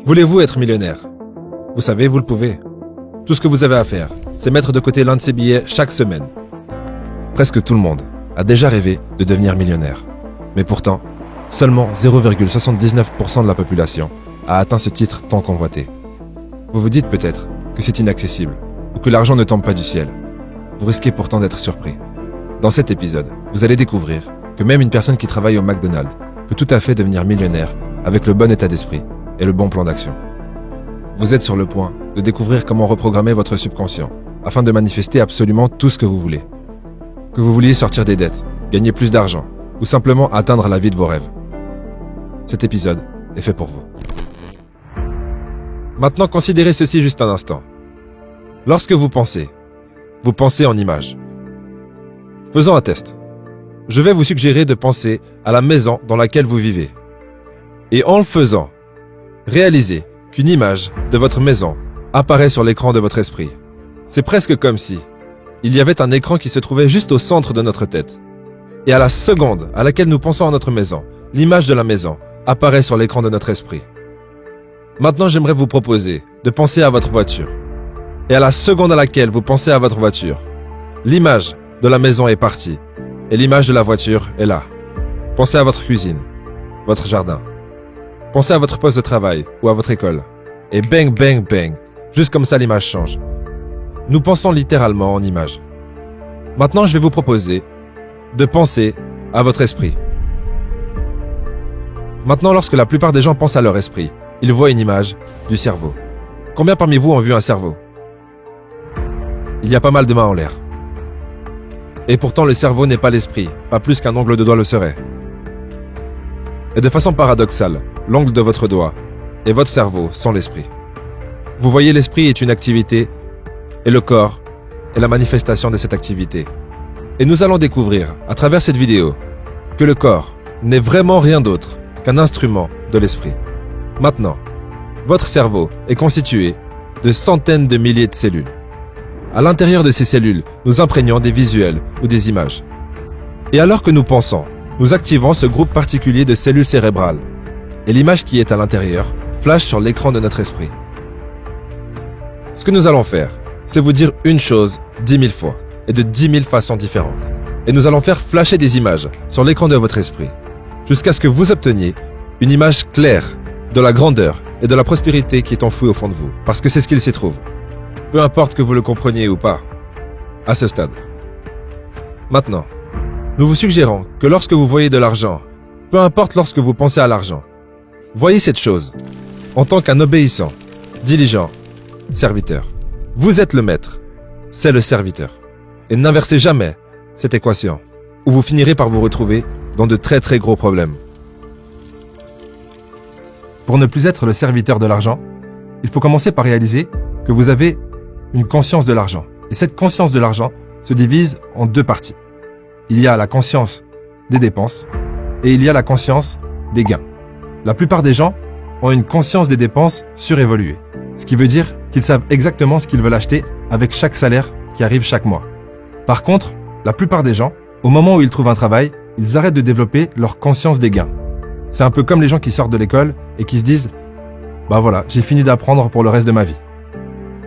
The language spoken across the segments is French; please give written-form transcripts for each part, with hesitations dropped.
Voulez-vous être millionnaire? Vous savez, vous le pouvez. Tout ce que vous avez à faire, c'est mettre de côté l'un de ces billets chaque semaine. Presque tout le monde a déjà rêvé de devenir millionnaire. Mais pourtant, seulement 0,79% de la population a atteint ce titre tant convoité. Vous vous dites peut-être que c'est inaccessible ou que l'argent ne tombe pas du ciel. Vous risquez pourtant d'être surpris. Dans cet épisode, vous allez découvrir que même une personne qui travaille au McDonald's peut tout à fait devenir millionnaire avec le bon état d'esprit et le bon plan d'action. Vous êtes sur le point de découvrir comment reprogrammer votre subconscient afin de manifester absolument tout ce que vous voulez. Que vous vouliez sortir des dettes, gagner plus d'argent ou simplement atteindre la vie de vos rêves. Cet épisode est fait pour vous. Maintenant, considérez ceci juste un instant. Lorsque vous pensez en images. Faisons un test. Je vais vous suggérer de penser à la maison dans laquelle vous vivez. Et en le faisant, réalisez qu'une image de votre maison apparaît sur l'écran de votre esprit. C'est presque comme si il y avait un écran qui se trouvait juste au centre de notre tête. Et à la seconde à laquelle nous pensons à notre maison, l'image de la maison apparaît sur l'écran de notre esprit. Maintenant, j'aimerais vous proposer de penser à votre voiture. Et à la seconde à laquelle vous pensez à votre voiture, l'image de la maison est partie et l'image de la voiture est là. Pensez à votre cuisine, votre jardin. Pensez à votre poste de travail ou à votre école. Et bang, bang, bang, juste comme ça l'image change. Nous pensons littéralement en images. Maintenant, je vais vous proposer de penser à votre esprit. Maintenant, lorsque la plupart des gens pensent à leur esprit, ils voient une image du cerveau. Combien parmi vous ont vu un cerveau? Il y a pas mal de mains en l'air. Et pourtant, le cerveau n'est pas l'esprit, pas plus qu'un ongle de doigt le serait. Et de façon paradoxale, l'ongle de votre doigt et votre cerveau sont l'esprit. Vous voyez, l'esprit est une activité et le corps est la manifestation de cette activité. Et nous allons découvrir, à travers cette vidéo, que le corps n'est vraiment rien d'autre qu'un instrument de l'esprit. Maintenant, votre cerveau est constitué de centaines de milliers de cellules. À l'intérieur de ces cellules, nous imprégnons des visuels ou des images. Et alors que nous pensons, nous activons ce groupe particulier de cellules cérébrales. Et l'image qui est à l'intérieur flash sur l'écran de notre esprit. Ce que nous allons faire, c'est vous dire une chose 10 000 fois et de 10 000 façons différentes. Et nous allons faire flasher des images sur l'écran de votre esprit jusqu'à ce que vous obteniez une image claire de la grandeur et de la prospérité qui est enfouie au fond de vous. Parce que c'est ce qu'il s'y trouve. Peu importe que vous le compreniez ou pas, à ce stade. Maintenant, nous vous suggérons que lorsque vous voyez de l'argent, peu importe lorsque vous pensez à l'argent, voyez cette chose en tant qu'un obéissant, diligent, serviteur. Vous êtes le maître, c'est le serviteur. Et n'inversez jamais cette équation, ou vous finirez par vous retrouver dans de très très gros problèmes. Pour ne plus être le serviteur de l'argent, il faut commencer par réaliser que vous avez une conscience de l'argent. Et cette conscience de l'argent se divise en deux parties. Il y a la conscience des dépenses et il y a la conscience des gains. La plupart des gens ont une conscience des dépenses surévoluée. Ce qui veut dire qu'ils savent exactement ce qu'ils veulent acheter avec chaque salaire qui arrive chaque mois. Par contre, la plupart des gens, au moment où ils trouvent un travail, ils arrêtent de développer leur conscience des gains. C'est un peu comme les gens qui sortent de l'école et qui se disent « Bah voilà, j'ai fini d'apprendre pour le reste de ma vie ».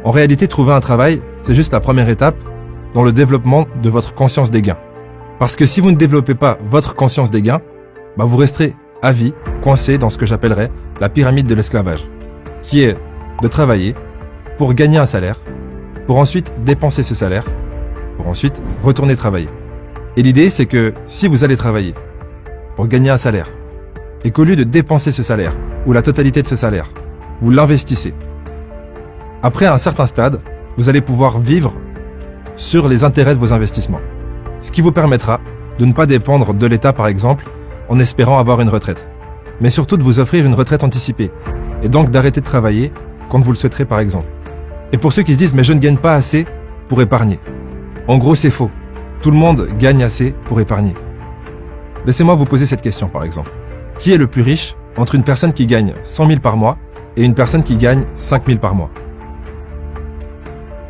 En réalité, trouver un travail, c'est juste la première étape dans le développement de votre conscience des gains. Parce que si vous ne développez pas votre conscience des gains, bah vous resterez à vie coincé dans ce que j'appellerais la pyramide de l'esclavage, qui est de travailler pour gagner un salaire, pour ensuite dépenser ce salaire, pour ensuite retourner travailler. Et l'idée, c'est que si vous allez travailler pour gagner un salaire, et qu'au lieu de dépenser ce salaire, ou la totalité de ce salaire, vous l'investissez, après un certain stade, vous allez pouvoir vivre sur les intérêts de vos investissements. Ce qui vous permettra de ne pas dépendre de l'État, par exemple, en espérant avoir une retraite. Mais surtout de vous offrir une retraite anticipée. Et donc d'arrêter de travailler quand vous le souhaiterez, par exemple. Et pour ceux qui se disent « mais je ne gagne pas assez pour épargner ». En gros, c'est faux. Tout le monde gagne assez pour épargner. Laissez-moi vous poser cette question, par exemple. Qui est le plus riche entre une personne qui gagne 100 000 par mois et une personne qui gagne 5 000 par mois?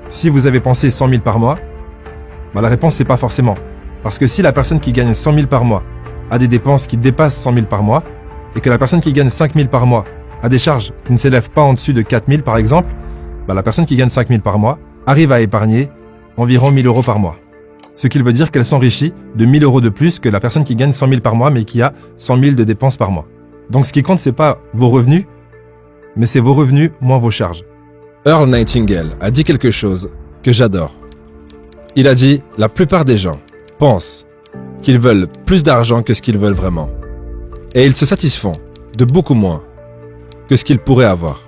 Si vous avez pensé 100 000 par mois, bah la réponse c'est pas forcément. Parce que si la personne qui gagne 100 000 par mois a des dépenses qui dépassent 100 000 par mois, et que la personne qui gagne 5 000 par mois à des charges qui ne s'élèvent pas en dessus de 4 000 par exemple, la personne qui gagne 5 000 par mois arrive à épargner environ 1 000 euros par mois. Ce qui veut dire qu'elle s'enrichit de 1 000 euros de plus que la personne qui gagne 100 000 par mois mais qui a 100 000 de dépenses par mois. Donc ce qui compte, c'est pas vos revenus, mais c'est vos revenus moins vos charges. Earl Nightingale a dit quelque chose que j'adore. Il a dit « La plupart des gens pensent qu'ils veulent plus d'argent que ce qu'ils veulent vraiment. Et ils se satisfont de beaucoup moins que ce qu'ils pourraient avoir. »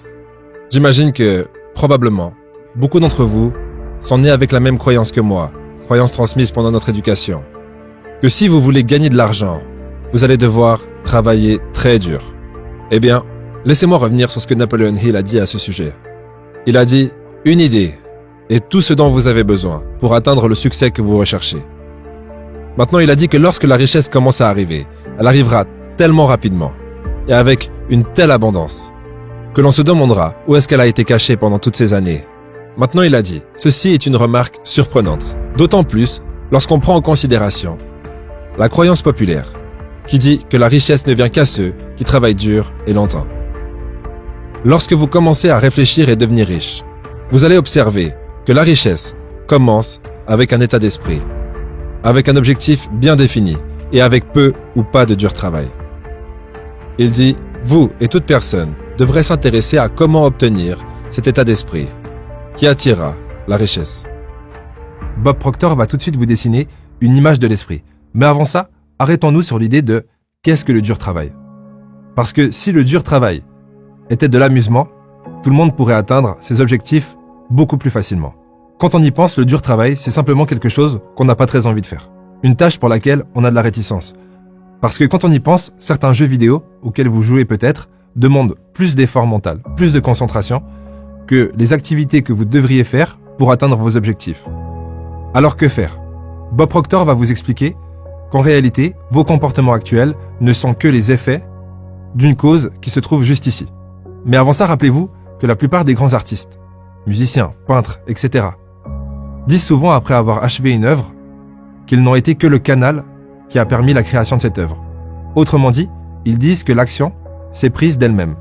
J'imagine que, probablement, beaucoup d'entre vous sont nés avec la même croyance que moi, croyance transmise pendant notre éducation, que si vous voulez gagner de l'argent, vous allez devoir travailler très dur. Eh bien, laissez-moi revenir sur ce que Napoleon Hill a dit à ce sujet. Il a dit « Une idée est tout ce dont vous avez besoin pour atteindre le succès que vous recherchez. » Maintenant, il a dit que lorsque la richesse commence à arriver, elle arrivera tellement rapidement et avec une telle abondance que l'on se demandera où est-ce qu'elle a été cachée pendant toutes ces années. Maintenant, il a dit « Ceci est une remarque surprenante, d'autant plus lorsqu'on prend en considération la croyance populaire qui dit que la richesse ne vient qu'à ceux qui travaillent dur et longtemps. Lorsque vous commencez à réfléchir et devenir riche, vous allez observer que la richesse commence avec un état d'esprit, avec un objectif bien défini et avec peu ou pas de dur travail. Il dit « Vous et toute personne devrait s'intéresser à comment obtenir cet état d'esprit qui attirera la richesse. » Bob Proctor va tout de suite vous dessiner une image de l'esprit. Mais avant ça, arrêtons-nous sur l'idée de qu'est-ce que le dur travail. Parce que si le dur travail était de l'amusement, tout le monde pourrait atteindre ses objectifs beaucoup plus facilement. Quand on y pense, le dur travail, c'est simplement quelque chose qu'on n'a pas très envie de faire. Une tâche pour laquelle on a de la réticence. Parce que quand on y pense, certains jeux vidéo auxquels vous jouez peut-être demandent plus d'effort mental, plus de concentration que les activités que vous devriez faire pour atteindre vos objectifs. Alors que faire? Bob Proctor va vous expliquer qu'en réalité, vos comportements actuels ne sont que les effets d'une cause qui se trouve juste ici. Mais avant ça, rappelez-vous que la plupart des grands artistes, musiciens, peintres, etc., disent souvent après avoir achevé une œuvre qu'ils n'ont été que le canal qui a permis la création de cette œuvre. Autrement dit, ils disent que l'action s'est prise d'elle-même.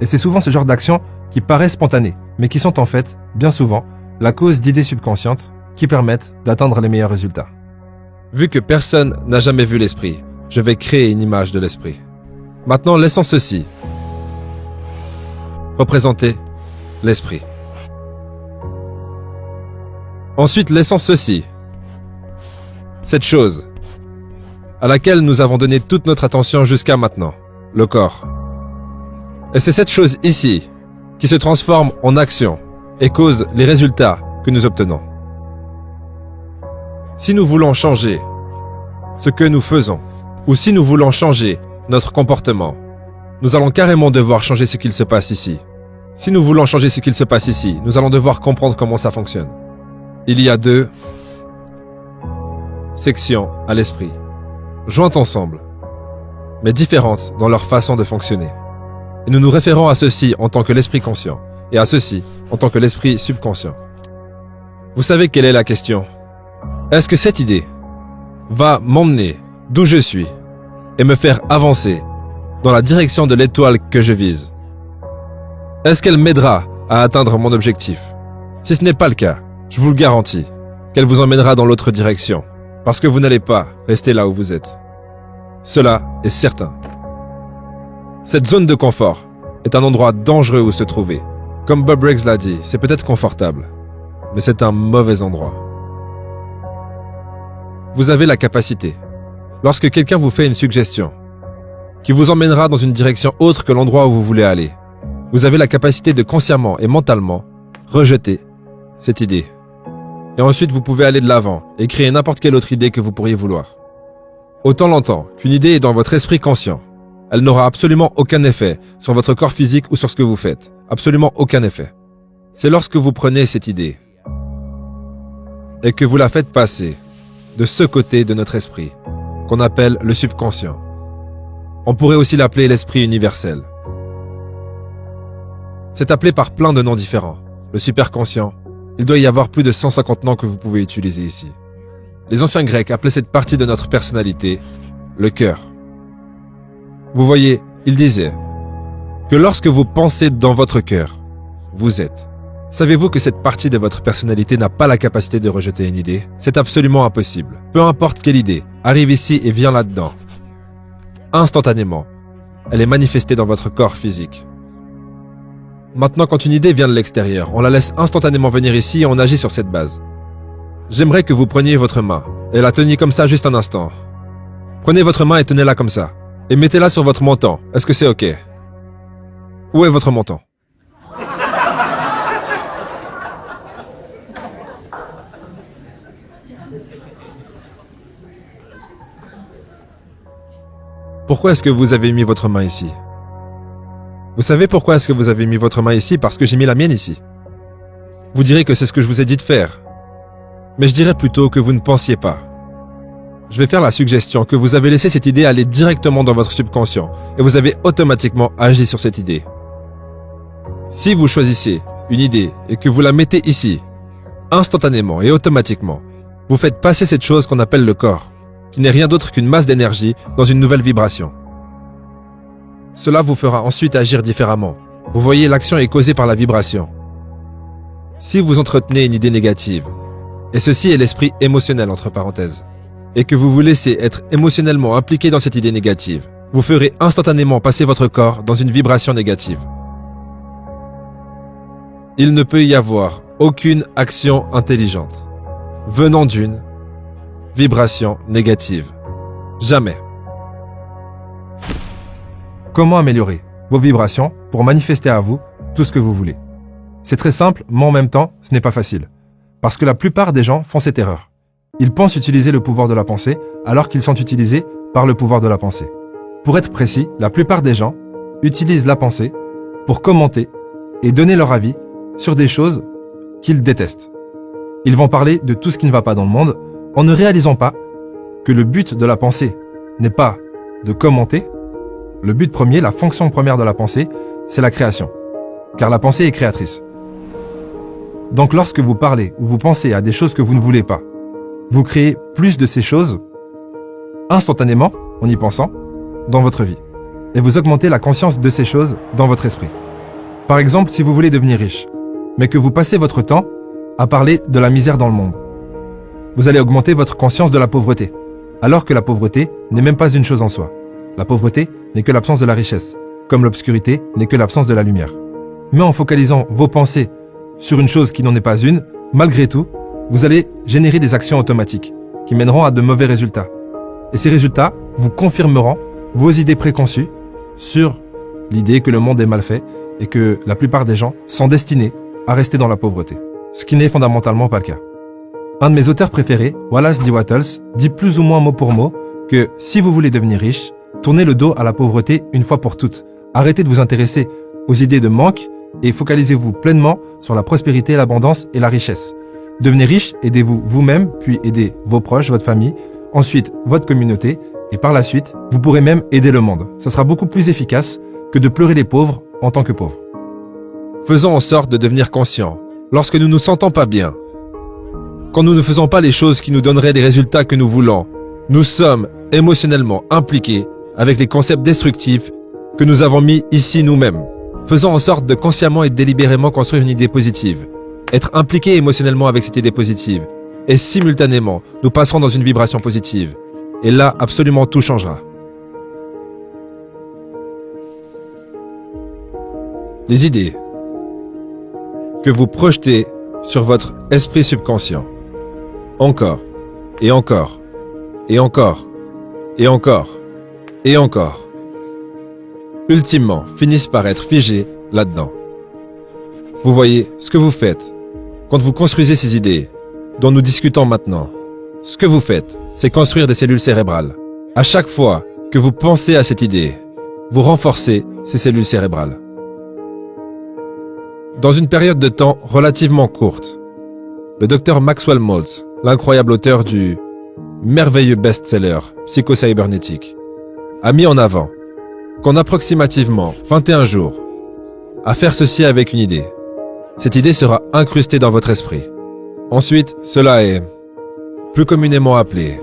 Et c'est souvent ce genre d'actions qui paraissent spontanées, mais qui sont en fait, bien souvent, la cause d'idées subconscientes qui permettent d'atteindre les meilleurs résultats. Vu que personne n'a jamais vu l'esprit, je vais créer une image de l'esprit. Maintenant, laissons ceci représenter l'esprit. Ensuite, laissons ceci, cette chose à laquelle nous avons donné toute notre attention jusqu'à maintenant, le corps. Et c'est cette chose ici qui se transforme en action et cause les résultats que nous obtenons. Si nous voulons changer ce que nous faisons, ou si nous voulons changer notre comportement, nous allons carrément devoir changer ce qu'il se passe ici. Si nous voulons changer ce qu'il se passe ici, nous allons devoir comprendre comment ça fonctionne. Il y a 2 sections à l'esprit, jointes ensemble, mais différentes dans leur façon de fonctionner. Et nous nous référons à ceci en tant que l'esprit conscient, et à ceci en tant que l'esprit subconscient. Vous savez quelle est la question? Est-ce que cette idée va m'emmener d'où je suis et me faire avancer dans la direction de l'étoile que je vise? Est-ce qu'elle m'aidera à atteindre mon objectif? Si ce n'est pas le cas, je vous le garantis qu'elle vous emmènera dans l'autre direction, parce que vous n'allez pas rester là où vous êtes. Cela est certain. Cette zone de confort est un endroit dangereux où se trouver. Comme Bob Briggs l'a dit, c'est peut-être confortable, mais c'est un mauvais endroit. Vous avez la capacité, lorsque quelqu'un vous fait une suggestion, qui vous emmènera dans une direction autre que l'endroit où vous voulez aller, vous avez la capacité de consciemment et mentalement rejeter cette idée. Et ensuite, vous pouvez aller de l'avant et créer n'importe quelle autre idée que vous pourriez vouloir. Autant longtemps qu'une idée est dans votre esprit conscient, elle n'aura absolument aucun effet sur votre corps physique ou sur ce que vous faites. Absolument aucun effet. C'est lorsque vous prenez cette idée et que vous la faites passer de ce côté de notre esprit, qu'on appelle le subconscient. On pourrait aussi l'appeler l'esprit universel. C'est appelé par plein de noms différents. Le superconscient, il doit y avoir plus de 150 noms que vous pouvez utiliser ici. Les anciens Grecs appelaient cette partie de notre personnalité le cœur. Vous voyez, ils disaient que lorsque vous pensez dans votre cœur, vous êtes. Savez-vous que cette partie de votre personnalité n'a pas la capacité de rejeter une idée? C'est absolument impossible. Peu importe quelle idée, arrive ici et vient là-dedans. Instantanément, elle est manifestée dans votre corps physique. Maintenant, quand une idée vient de l'extérieur, on la laisse instantanément venir ici et on agit sur cette base. J'aimerais que vous preniez votre main et la teniez comme ça juste un instant. Prenez votre main et tenez-la comme ça. Et mettez-la sur votre menton. Est-ce que c'est OK? Où est votre menton? Pourquoi est-ce que vous avez mis votre main ici? Vous savez pourquoi est-ce que vous avez mis votre main ici? Parce que j'ai mis la mienne ici. Vous direz que c'est ce que je vous ai dit de faire. Mais je dirais plutôt que vous ne pensiez pas. Je vais faire la suggestion que vous avez laissé cette idée aller directement dans votre subconscient et vous avez automatiquement agi sur cette idée. Si vous choisissez une idée et que vous la mettez ici, instantanément et automatiquement, vous faites passer cette chose qu'on appelle le corps, qui n'est rien d'autre qu'une masse d'énergie dans une nouvelle vibration. Cela vous fera ensuite agir différemment. Vous voyez, l'action est causée par la vibration. Si vous entretenez une idée négative, et ceci est l'esprit émotionnel entre parenthèses, et que vous vous laissez être émotionnellement impliqué dans cette idée négative, vous ferez instantanément passer votre corps dans une vibration négative. Il ne peut y avoir aucune action intelligente venant d'une vibration négative. Jamais. Comment améliorer vos vibrations pour manifester à vous tout ce que vous voulez? C'est très simple, mais en même temps, ce n'est pas facile. Parce que la plupart des gens font cette erreur. Ils pensent utiliser le pouvoir de la pensée alors qu'ils sont utilisés par le pouvoir de la pensée. Pour être précis, la plupart des gens utilisent la pensée pour commenter et donner leur avis sur des choses qu'ils détestent. Ils vont parler de tout ce qui ne va pas dans le monde en ne réalisant pas que le but de la pensée n'est pas de commenter. Le but premier, la fonction première de la pensée, c'est la création. Car la pensée est créatrice. Donc lorsque vous parlez ou vous pensez à des choses que vous ne voulez pas, vous créez plus de ces choses instantanément, en y pensant, dans votre vie. Et vous augmentez la conscience de ces choses dans votre esprit. Par exemple, si vous voulez devenir riche, mais que vous passez votre temps à parler de la misère dans le monde, vous allez augmenter votre conscience de la pauvreté, alors que la pauvreté n'est même pas une chose en soi. La pauvreté n'est que l'absence de la richesse, comme l'obscurité n'est que l'absence de la lumière. Mais en focalisant vos pensées sur une chose qui n'en est pas une, malgré tout, vous allez générer des actions automatiques qui mèneront à de mauvais résultats. Et ces résultats vous confirmeront vos idées préconçues sur l'idée que le monde est mal fait et que la plupart des gens sont destinés à rester dans la pauvreté. Ce qui n'est fondamentalement pas le cas. Un de mes auteurs préférés, Wallace D. Wattles, dit plus ou moins mot pour mot que si vous voulez devenir riche, tournez le dos à la pauvreté une fois pour toutes. Arrêtez de vous intéresser aux idées de manque et focalisez-vous pleinement sur la prospérité, l'abondance et la richesse. Devenez riche, aidez-vous vous-même, puis aidez vos proches, votre famille, ensuite votre communauté, et par la suite, vous pourrez même aider le monde. Ça sera beaucoup plus efficace que de pleurer les pauvres en tant que pauvres. Faisons en sorte de devenir conscients lorsque nous ne nous sentons pas bien. Quand nous ne faisons pas les choses qui nous donneraient les résultats que nous voulons, nous sommes émotionnellement impliqués avec les concepts destructifs que nous avons mis ici nous-mêmes. Faisons en sorte de consciemment et délibérément construire une idée positive, être impliqués émotionnellement avec cette idée positive, et simultanément, nous passerons dans une vibration positive. Et là, absolument tout changera. Les idées que vous projetez sur votre esprit subconscient, encore, et encore, et encore, et encore, et encore, ultimement finissent par être figées là-dedans. Vous voyez, ce que vous faites, quand vous construisez ces idées, dont nous discutons maintenant, ce que vous faites, c'est construire des cellules cérébrales. À chaque fois que vous pensez à cette idée, vous renforcez ces cellules cérébrales. Dans une période de temps relativement courte, le docteur Maxwell Maltz, l'incroyable auteur du merveilleux best-seller Psycho-Cybernétique, a mis en avant qu'en approximativement 21 jours, à faire ceci avec une idée, cette idée sera incrustée dans votre esprit. Ensuite, cela est plus communément appelé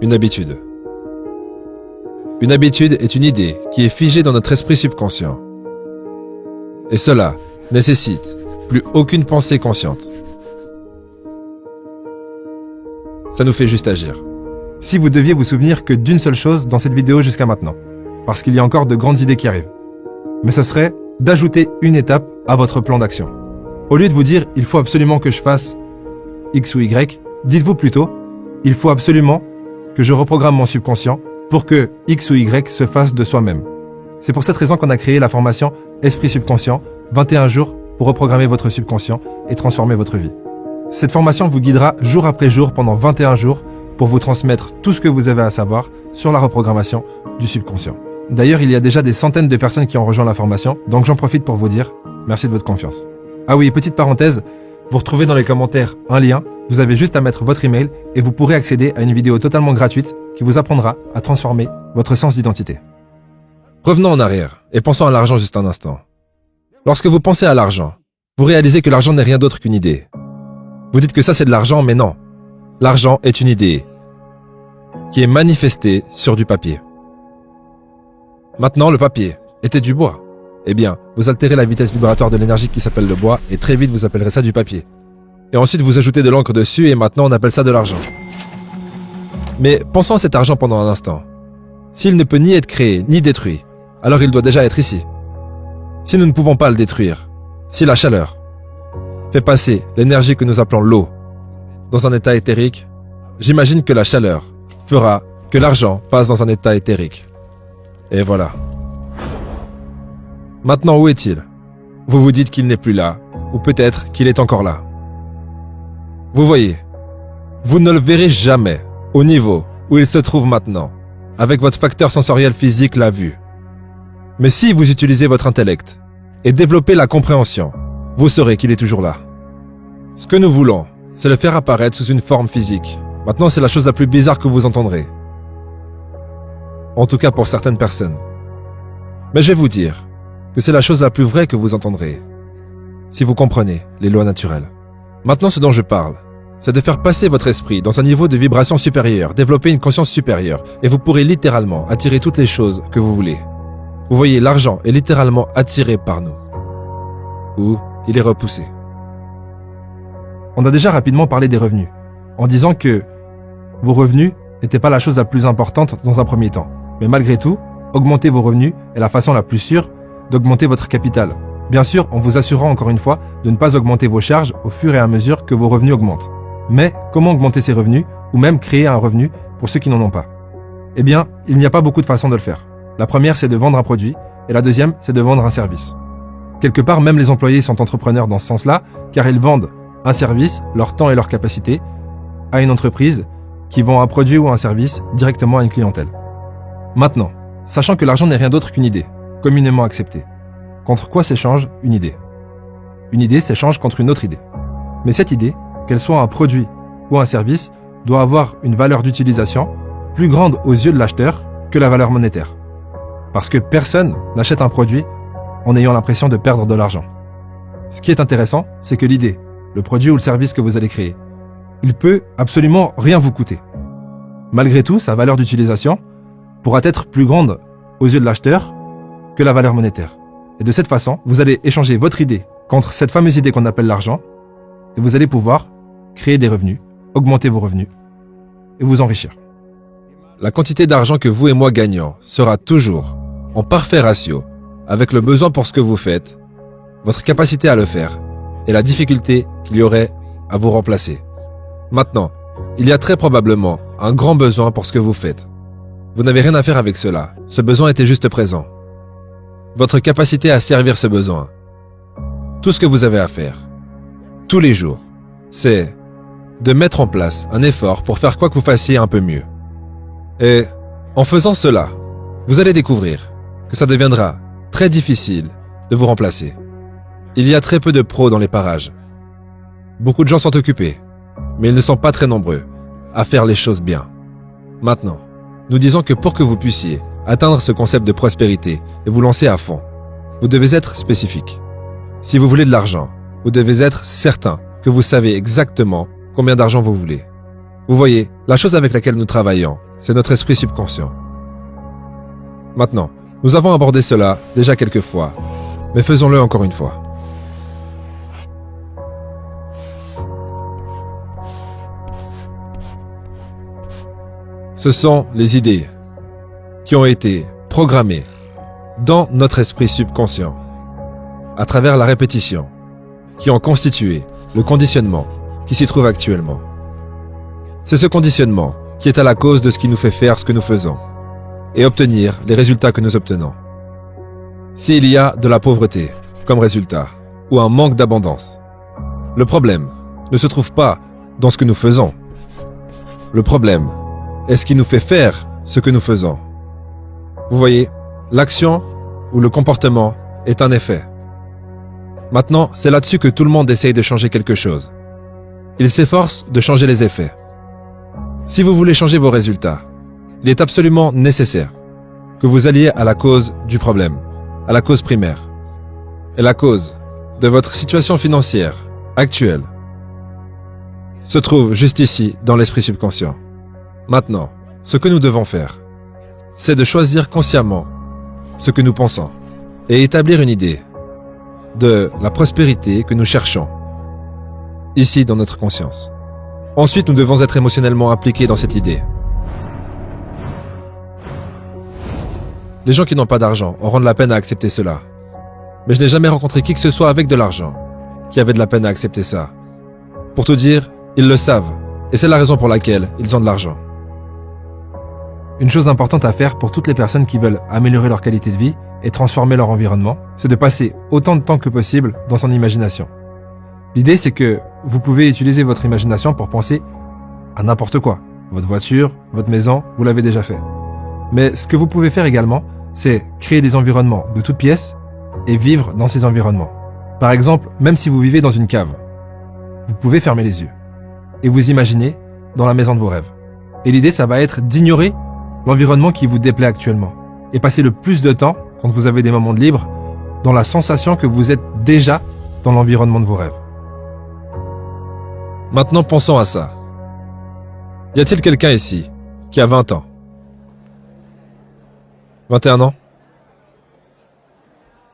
une habitude. Une habitude est une idée qui est figée dans notre esprit subconscient. Et cela nécessite plus aucune pensée consciente. Ça nous fait juste agir. Si vous deviez vous souvenir que d'une seule chose dans cette vidéo jusqu'à maintenant, parce qu'il y a encore de grandes idées qui arrivent, mais ce serait d'ajouter une étape à votre plan d'action. Au lieu de vous dire « il faut absolument que je fasse X ou Y », dites-vous plutôt « il faut absolument que je reprogramme mon subconscient pour que X ou Y se fasse de soi-même ». C'est pour cette raison qu'on a créé la formation Esprit Subconscient, 21 jours pour reprogrammer votre subconscient et transformer votre vie. Cette formation vous guidera jour après jour pendant 21 jours pour vous transmettre tout ce que vous avez à savoir sur la reprogrammation du subconscient. D'ailleurs, il y a déjà des centaines de personnes qui ont rejoint la formation, donc j'en profite pour vous dire merci de votre confiance. Ah oui, petite parenthèse, vous retrouvez dans les commentaires un lien, vous avez juste à mettre votre email et vous pourrez accéder à une vidéo totalement gratuite qui vous apprendra à transformer votre sens d'identité. Revenons en arrière et pensons à l'argent juste un instant. Lorsque vous pensez à l'argent, vous réalisez que l'argent n'est rien d'autre qu'une idée. Vous dites que ça c'est de l'argent, mais non. L'argent est une idée qui est manifestée sur du papier. Maintenant, le papier était du bois. Eh bien, vous altérez la vitesse vibratoire de l'énergie qui s'appelle le bois et très vite vous appellerez ça du papier. Et ensuite vous ajoutez de l'encre dessus et maintenant on appelle ça de l'argent. Mais pensons à cet argent pendant un instant. S'il ne peut ni être créé ni détruit, alors il doit déjà être ici. Si nous ne pouvons pas le détruire, si la chaleur fait passer l'énergie que nous appelons l'eau dans un état éthérique, j'imagine que la chaleur fera que l'argent passe dans un état éthérique. Et voilà. Maintenant, où est-il? Vous vous dites qu'il n'est plus là, ou peut-être qu'il est encore là. Vous voyez, vous ne le verrez jamais au niveau où il se trouve maintenant, avec votre facteur sensoriel physique, la vue. Mais si vous utilisez votre intellect et développez la compréhension, vous saurez qu'il est toujours là. Ce que nous voulons, c'est le faire apparaître sous une forme physique. Maintenant, c'est la chose la plus bizarre que vous entendrez. En tout cas pour certaines personnes. Mais je vais vous dire que c'est la chose la plus vraie que vous entendrez, si vous comprenez les lois naturelles. Maintenant, ce dont je parle, c'est de faire passer votre esprit dans un niveau de vibration supérieur, développer une conscience supérieure, et vous pourrez littéralement attirer toutes les choses que vous voulez. Vous voyez, l'argent est littéralement attiré par nous. Ou il est repoussé. On a déjà rapidement parlé des revenus, en disant que vos revenus n'étaient pas la chose la plus importante dans un premier temps. Mais malgré tout, augmenter vos revenus est la façon la plus sûre d'augmenter votre capital. Bien sûr, en vous assurant encore une fois de ne pas augmenter vos charges au fur et à mesure que vos revenus augmentent. Mais comment augmenter ces revenus, ou même créer un revenu pour ceux qui n'en ont pas? Eh bien, il n'y a pas beaucoup de façons de le faire. La première, c'est de vendre un produit, et la deuxième, c'est de vendre un service. Quelque part, même les employés sont entrepreneurs dans ce sens-là, car ils vendent un service, leur temps et leur capacité, à une entreprise qui vend un produit ou un service directement à une clientèle. Maintenant, sachant que l'argent n'est rien d'autre qu'une idée, communément acceptée, contre quoi s'échange une idée? Une idée s'échange contre une autre idée. Mais cette idée, qu'elle soit un produit ou un service, doit avoir une valeur d'utilisation plus grande aux yeux de l'acheteur que la valeur monétaire. Parce que personne n'achète un produit en ayant l'impression de perdre de l'argent. Ce qui est intéressant, c'est que l'idée, le produit ou le service que vous allez créer, il peut absolument rien vous coûter. Malgré tout, sa valeur d'utilisation pourra être plus grande aux yeux de l'acheteur que la valeur monétaire. Et de cette façon, vous allez échanger votre idée contre cette fameuse idée qu'on appelle l'argent, et vous allez pouvoir créer des revenus, augmenter vos revenus, et vous enrichir. La quantité d'argent que vous et moi gagnons sera toujours en parfait ratio avec le besoin pour ce que vous faites, votre capacité à le faire, et la difficulté qu'il y aurait à vous remplacer. Maintenant, il y a très probablement un grand besoin pour ce que vous faites. Vous n'avez rien à faire avec cela, ce besoin était juste présent. Votre capacité à servir ce besoin, tout ce que vous avez à faire, tous les jours, c'est de mettre en place un effort pour faire quoi que vous fassiez un peu mieux. Et en faisant cela, vous allez découvrir que ça deviendra très difficile de vous remplacer. Il y a très peu de pros dans les parages. Beaucoup de gens sont occupés, mais ils ne sont pas très nombreux à faire les choses bien. Maintenant, nous disons que pour que vous puissiez atteindre ce concept de prospérité et vous lancer à fond, vous devez être spécifique. Si vous voulez de l'argent, vous devez être certain que vous savez exactement combien d'argent vous voulez. Vous voyez, la chose avec laquelle nous travaillons, c'est notre esprit subconscient. Maintenant, nous avons abordé cela déjà quelques fois, mais faisons-le encore une fois. Ce sont les idées qui ont été programmées dans notre esprit subconscient, à travers la répétition, qui ont constitué le conditionnement qui s'y trouve actuellement. C'est ce conditionnement qui est à la cause de ce qui nous fait faire ce que nous faisons et obtenir les résultats que nous obtenons. S'il y a de la pauvreté comme résultat ou un manque d'abondance, le problème ne se trouve pas dans ce que nous faisons. Le problème est ce qui nous fait faire ce que nous faisons. Vous voyez, l'action ou le comportement est un effet. Maintenant, c'est là-dessus que tout le monde essaye de changer quelque chose. Il s'efforce de changer les effets. Si vous voulez changer vos résultats, il est absolument nécessaire que vous alliez à la cause du problème, à la cause primaire. Et la cause de votre situation financière actuelle se trouve juste ici, dans l'esprit subconscient. Maintenant, ce que nous devons faire, c'est de choisir consciemment ce que nous pensons et établir une idée de la prospérité que nous cherchons, ici dans notre conscience. Ensuite, nous devons être émotionnellement impliqués dans cette idée. Les gens qui n'ont pas d'argent auront de la peine à accepter cela. Mais je n'ai jamais rencontré qui que ce soit avec de l'argent qui avait de la peine à accepter ça. Pour tout dire, ils le savent, et c'est la raison pour laquelle ils ont de l'argent. Une chose importante à faire pour toutes les personnes qui veulent améliorer leur qualité de vie et transformer leur environnement, c'est de passer autant de temps que possible dans son imagination. L'idée, c'est que vous pouvez utiliser votre imagination pour penser à n'importe quoi. Votre voiture, votre maison, vous l'avez déjà fait. Mais ce que vous pouvez faire également, c'est créer des environnements de toutes pièces et vivre dans ces environnements. Par exemple, même si vous vivez dans une cave, vous pouvez fermer les yeux et vous imaginer dans la maison de vos rêves. Et l'idée, ça va être d'ignorer l'environnement qui vous déplaît actuellement et passer le plus de temps, quand vous avez des moments de libre, dans la sensation que vous êtes déjà dans l'environnement de vos rêves. Maintenant, pensons à ça. Y a-t-il quelqu'un ici qui a 20 ans? 21 ans?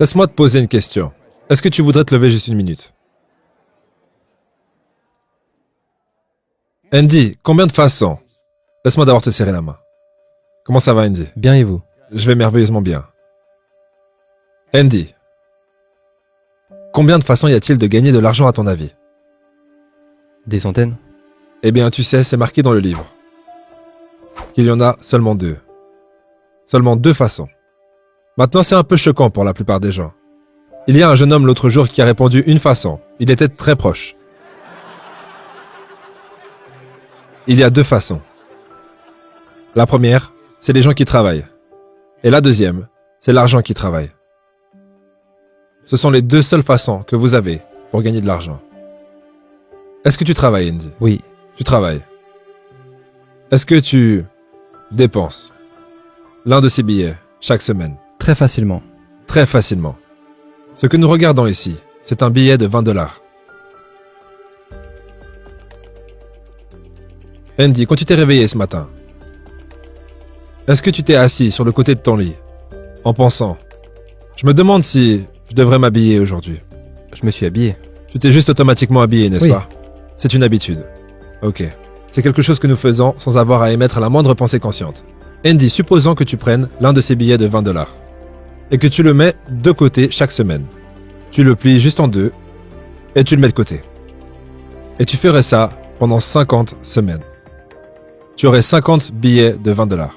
Laisse-moi te poser une question. Est-ce que tu voudrais te lever juste une minute? Andy, combien de façons? Laisse-moi d'abord te serrer la main. Comment ça va, Andy? Bien et vous? Je vais merveilleusement bien. Andy, combien de façons y a-t-il de gagner de l'argent à ton avis? Des centaines? Eh bien, tu sais, c'est marqué dans le livre qu'il y en a seulement 2. Seulement 2 façons. Maintenant, c'est un peu choquant pour la plupart des gens. Il y a un jeune homme l'autre jour qui a répondu une façon. Il était très proche. Il y a 2 façons. La première, c'est les gens qui travaillent. Et la deuxième, c'est l'argent qui travaille. Ce sont les 2 seules façons que vous avez pour gagner de l'argent. Est-ce que tu travailles, Andy? Oui. Tu travailles. Est-ce que tu dépenses l'un de ces billets chaque semaine? Très facilement. Très facilement. Ce que nous regardons ici, c'est un billet de $20. Andy, quand tu t'es réveillé ce matin, est-ce que tu t'es assis sur le côté de ton lit en pensant « Je me demande si je devrais m'habiller aujourd'hui ». Je me suis habillé. Tu t'es juste automatiquement habillé, n'est-ce Oui. pas? C'est une habitude. Ok. C'est quelque chose que nous faisons sans avoir à émettre la moindre pensée consciente. Andy, supposons que tu prennes l'un de ces billets de $20 et que tu le mets de côté chaque semaine. Tu le plies juste en 2 et tu le mets de côté. Et tu ferais ça pendant 50 semaines. Tu aurais 50 billets de $20.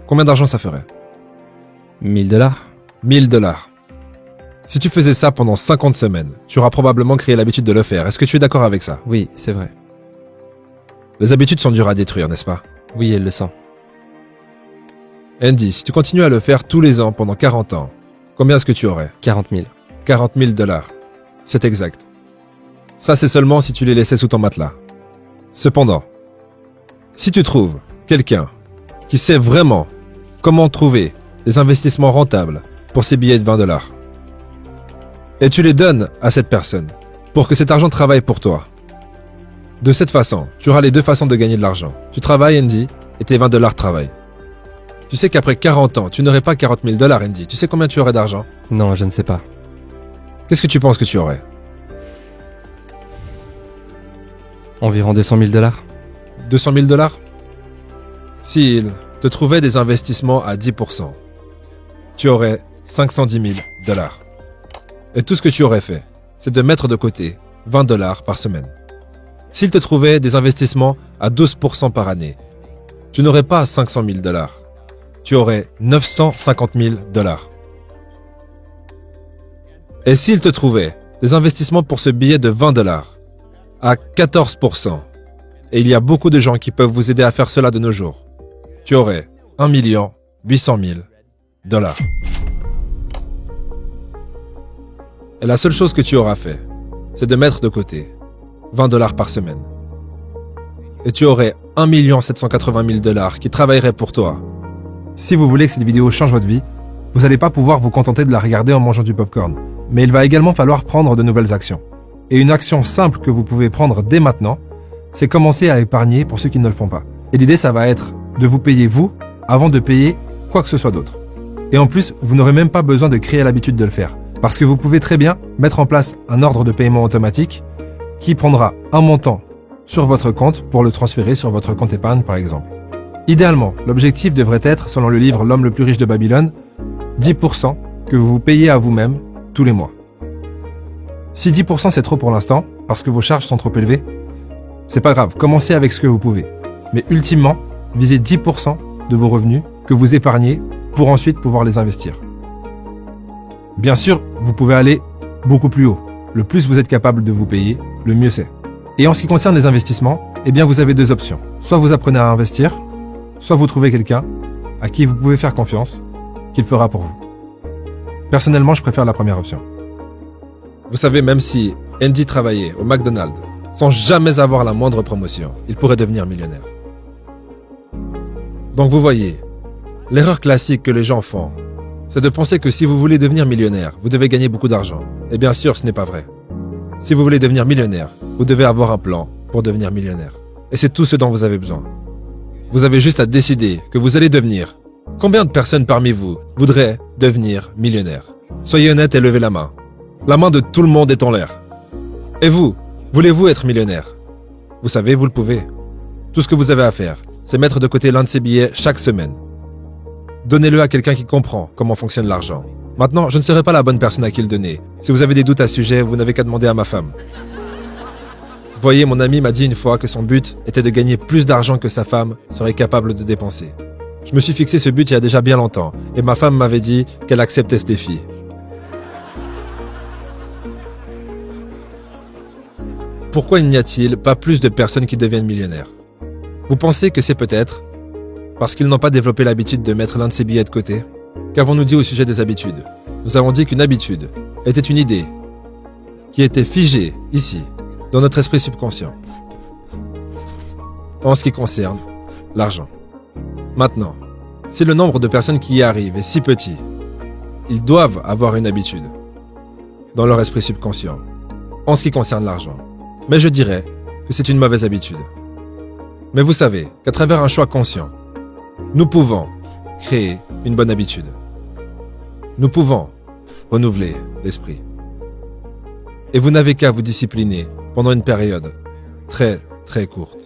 Combien d'argent ça ferait? $1000? $1000. Si tu faisais ça pendant 50 semaines, tu auras probablement créé l'habitude de le faire. Est-ce que tu es d'accord avec ça? Oui, c'est vrai. Les habitudes sont dures à détruire, n'est-ce pas? Oui, elle le sent. Andy, si tu continues à le faire tous les ans pendant 40 ans, combien est-ce que tu aurais? 40 000. $40 000. C'est exact. Ça, c'est seulement si tu les laissais sous ton matelas. Cependant, si tu trouves quelqu'un qui sait vraiment comment trouver des investissements rentables pour ces billets de $20, et tu les donnes à cette personne pour que cet argent travaille pour toi, de cette façon, tu auras les 2 façons de gagner de l'argent. Tu travailles, Andy, et tes $20 travaillent. Tu sais qu'après 40 ans, tu n'aurais pas 40 000 $, Andy. Tu sais combien tu aurais d'argent? Non, je ne sais pas. Qu'est-ce que tu penses que tu aurais? Environ 200 000 $. 200 000 $? S'il te trouvait des investissements à 10%, tu aurais 510 000 $. Et tout ce que tu aurais fait, c'est de mettre de côté 20 $ par semaine. S'il te trouvait des investissements à 12% par année, tu n'aurais pas 500 000 $. Tu aurais 950 000 $. Et s'il te trouvait des investissements pour ce billet de 20 $ à 14%, et il y a beaucoup de gens qui peuvent vous aider à faire cela de nos jours, tu aurais 1 800 000 $. Et la seule chose que tu auras fait, c'est de mettre de côté 20 $ par semaine. Et tu aurais 1 780 000 $ qui travailleraient pour toi. Si vous voulez que cette vidéo change votre vie, vous n'allez pas pouvoir vous contenter de la regarder en mangeant du popcorn, mais il va également falloir prendre de nouvelles actions. Et une action simple que vous pouvez prendre dès maintenant, c'est commencer à épargner pour ceux qui ne le font pas. Et l'idée, ça va être de vous payer vous avant de payer quoi que ce soit d'autre. Et en plus, vous n'aurez même pas besoin de créer l'habitude de le faire, parce que vous pouvez très bien mettre en place un ordre de paiement automatique qui prendra un montant sur votre compte pour le transférer sur votre compte épargne par exemple. Idéalement, l'objectif devrait être, selon le livre L'homme le plus riche de Babylone, 10% que vous vous payez à vous-même tous les mois. Si 10% c'est trop pour l'instant, parce que vos charges sont trop élevées, c'est pas grave, commencez avec ce que vous pouvez. Mais ultimement, visez 10% de vos revenus que vous épargnez pour ensuite pouvoir les investir. Bien sûr, vous pouvez aller beaucoup plus haut. Le plus vous êtes capable de vous payer, le mieux c'est. Et en ce qui concerne les investissements, eh bien vous avez deux options. Soit vous apprenez à investir, soit vous trouvez quelqu'un à qui vous pouvez faire confiance, qu'il fera pour vous. Personnellement, je préfère la première option. Vous savez, même si Andy travaillait au McDonald's sans jamais avoir la moindre promotion, il pourrait devenir millionnaire. Donc vous voyez, l'erreur classique que les gens font, c'est de penser que si vous voulez devenir millionnaire, vous devez gagner beaucoup d'argent. Et bien sûr, ce n'est pas vrai. Si vous voulez devenir millionnaire, vous devez avoir un plan pour devenir millionnaire. Et c'est tout ce dont vous avez besoin. Vous avez juste à décider que vous allez devenir. Combien de personnes parmi vous voudraient devenir millionnaire? Soyez honnête et levez la main. La main de tout le monde est en l'air. Et vous, voulez-vous être millionnaire? Vous savez, vous le pouvez. Tout ce que vous avez à faire, c'est mettre de côté l'un de ces billets chaque semaine. Donnez-le à quelqu'un qui comprend comment fonctionne l'argent. Maintenant, je ne serai pas la bonne personne à qui le donner. Si vous avez des doutes à ce sujet, vous n'avez qu'à demander à ma femme. Voyez, mon ami m'a dit une fois que son but était de gagner plus d'argent que sa femme serait capable de dépenser. Je me suis fixé ce but il y a déjà bien longtemps, et ma femme m'avait dit qu'elle acceptait ce défi. Pourquoi n'y a-t-il pas plus de personnes qui deviennent millionnaires? Vous pensez que c'est peut-être parce qu'ils n'ont pas développé l'habitude de mettre l'un de ces billets de côté? Qu'avons-nous dit au sujet des habitudes? Nous avons dit qu'une habitude était une idée qui était figée ici, dans notre esprit subconscient, en ce qui concerne l'argent. Maintenant, si le nombre de personnes qui y arrivent est si petit, ils doivent avoir une habitude dans leur esprit subconscient, en ce qui concerne l'argent. Mais je dirais que c'est une mauvaise habitude. Mais vous savez qu'à travers un choix conscient, nous pouvons créer une bonne habitude. Nous pouvons renouveler l'esprit. Et vous n'avez qu'à vous discipliner pendant une période très, très courte.